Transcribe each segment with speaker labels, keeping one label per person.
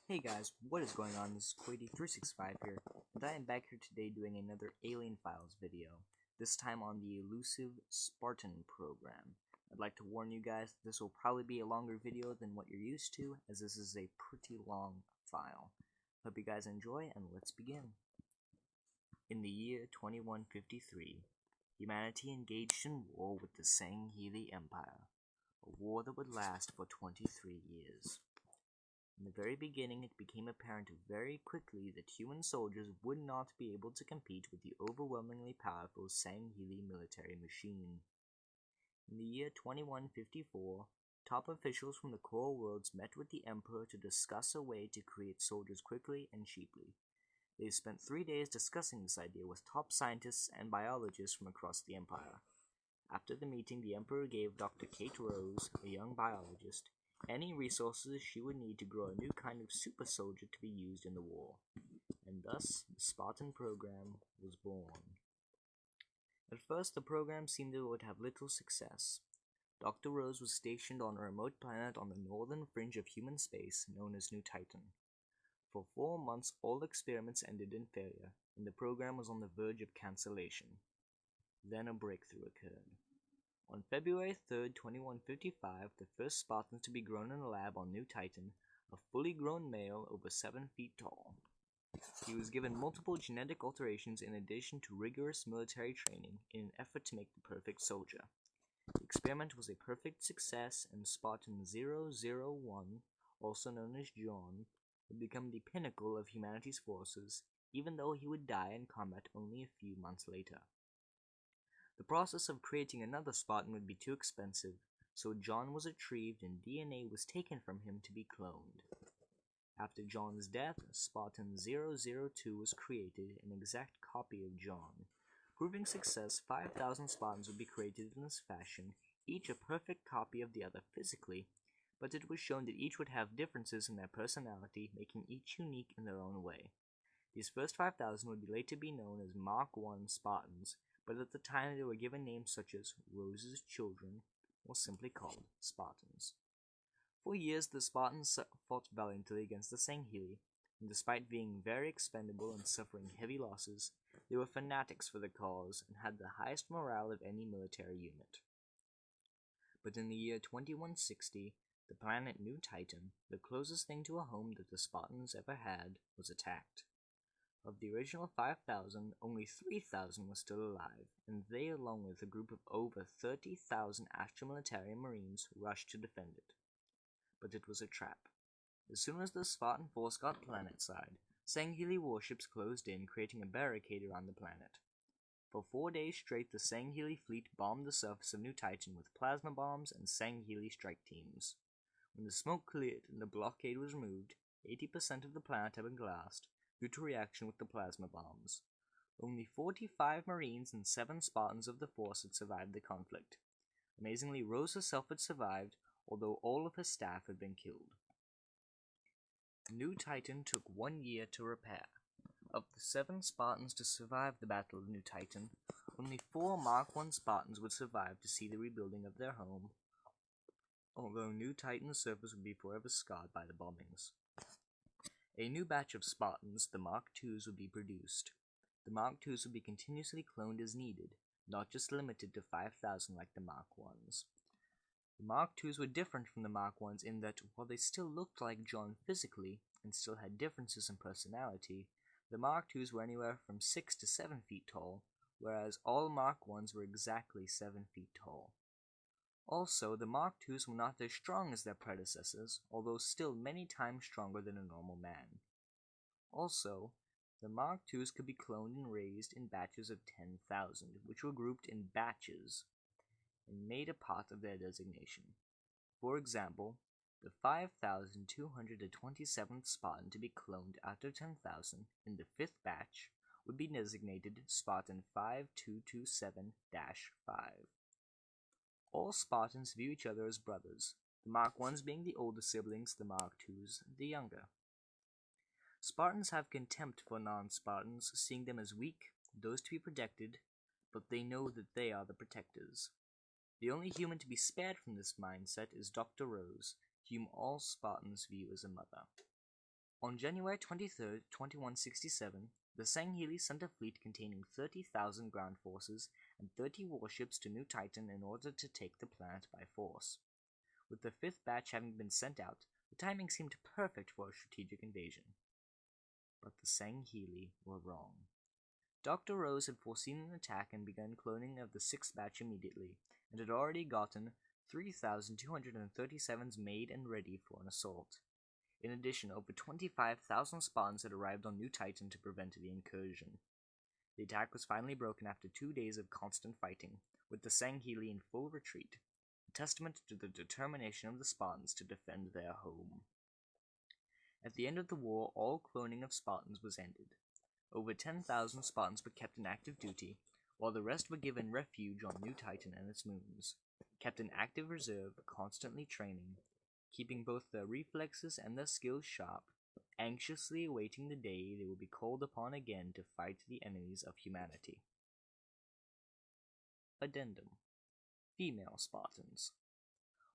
Speaker 1: Hey guys, what is going on? This is Quady365 here, and I am back here today doing another Alien Files video, this time on the elusive Spartan program. I'd like to warn you guys that this will probably be a longer video than what you're used to, as this is a pretty long file. Hope you guys enjoy, and let's begin. In the year 2153, humanity engaged in war with the Sangheili Empire, a war that would last for 23 years. In the very beginning, it became apparent very quickly that human soldiers would not be able to compete with the overwhelmingly powerful Sangheili military machine. In the year 2154, top officials from the core worlds met with the Emperor to discuss a way to create soldiers quickly and cheaply. They spent 3 days discussing this idea with top scientists and biologists from across the Empire. After the meeting, the Emperor gave Dr. Kate Rose, a young biologist, any resources she would need to grow a new kind of super soldier to be used in the war, and thus the Spartan program was born. At first, the program seemed it would have little success. Dr. Rose was stationed on a remote planet on the northern fringe of human space known as New Titan. For 4 months, all experiments ended in failure, and the program was on the verge of cancellation. Then a breakthrough occurred. On February 3rd, 2155, the first Spartan to be grown in a lab on New Titan, a fully grown male over 7 feet tall. He was given multiple genetic alterations in addition to rigorous military training in an effort to make the perfect soldier. The experiment was a perfect success, and Spartan 001, also known as John, would become the pinnacle of humanity's forces, even though he would die in combat only a few months later. The process of creating another Spartan would be too expensive, so John was retrieved and DNA was taken from him to be cloned. After John's death, Spartan 002 was created, an exact copy of John. Proving success, 5,000 Spartans would be created in this fashion, each a perfect copy of the other physically, but it was shown that each would have differences in their personality, making each unique in their own way. These first 5,000 would later be known as Mark I Spartans, but at the time they were given names such as Rose's Children, or simply called Spartans. For years, the Spartans fought valiantly against the Sangheili, and despite being very expendable and suffering heavy losses, they were fanatics for the cause and had the highest morale of any military unit. But in the year 2160, the planet New Titan, the closest thing to a home that the Spartans ever had, was attacked. Of the original 5,000, only 3,000 were still alive, and they, along with a group of over 30,000 Astro-military Marines, rushed to defend it. But it was a trap. As soon as the Spartan force got planetside, Sangheili warships closed in, creating a barricade around the planet. For 4 days straight, the Sangheili fleet bombed the surface of New Titan with plasma bombs and Sangheili strike teams. When the smoke cleared and the blockade was removed, 80% of the planet had been glassed, due to reaction with the plasma bombs. Only 45 Marines and 7 Spartans of the force had survived the conflict. Amazingly, Rose herself had survived, although all of her staff had been killed. New Titan took 1 year to repair. Of the 7 Spartans to survive the Battle of New Titan, only 4 Mark I Spartans would survive to see the rebuilding of their home, although New Titan's surface would be forever scarred by the bombings. A new batch of Spartans, the Mark IIs, would be produced. The Mark IIs would be continuously cloned as needed, not just limited to 5,000 like the Mark Is. The Mark IIs were different from the Mark Is in that, while they still looked like John physically, and still had differences in personality, the Mark IIs were anywhere from 6 to 7 feet tall, whereas all Mark Is were exactly 7 feet tall. Also, the Mark IIs were not as strong as their predecessors, although still many times stronger than a normal man. Also, the Mark IIs could be cloned and raised in batches of 10,000, which were grouped in batches and made a part of their designation. For example, the 5,227th Spartan to be cloned out of 10,000 in the 5th batch would be designated Spartan 5227-5. All Spartans view each other as brothers, the Mark Is being the older siblings, the Mark IIs the younger. Spartans have contempt for non-Spartans, seeing them as weak, those to be protected, but they know that they are the protectors. The only human to be spared from this mindset is Dr. Rose, whom all Spartans view as a mother. On January 23rd, 2167, the Sangheili sent a fleet containing 30,000 ground forces and 30 warships to New Titan in order to take the planet by force. With the fifth batch having been sent out, the timing seemed perfect for a strategic invasion. But the Sangheili were wrong. Dr. Rose had foreseen an attack and begun cloning of the sixth batch immediately, and had already gotten 3,237s made and ready for an assault. In addition, over 25,000 Spartans had arrived on New Titan to prevent the incursion. The attack was finally broken after 2 days of constant fighting, with the Sangheili in full retreat, a testament to the determination of the Spartans to defend their home. At the end of the war, all cloning of Spartans was ended. Over 10,000 Spartans were kept in active duty, while the rest were given refuge on New Titan and its moons, kept in active reserve, constantly training, keeping both their reflexes and their skills sharp, anxiously awaiting the day they will be called upon again to fight the enemies of humanity. Addendum: Female Spartans.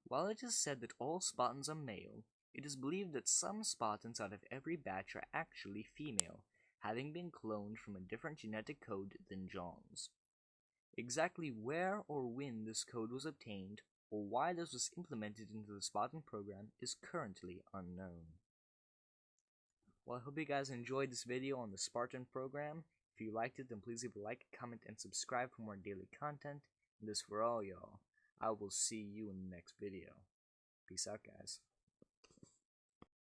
Speaker 1: While it is said that all Spartans are male, it is believed that some Spartans out of every batch are actually female, having been cloned from a different genetic code than John's. Exactly where or when this code was obtained, or why this was implemented into the Spartan program, is currently unknown. Well, I hope you guys enjoyed this video on the Spartan program. If you liked it, then please leave a like, comment, and subscribe for more daily content. And this for all y'all. I will see you in the next video. Peace out, guys.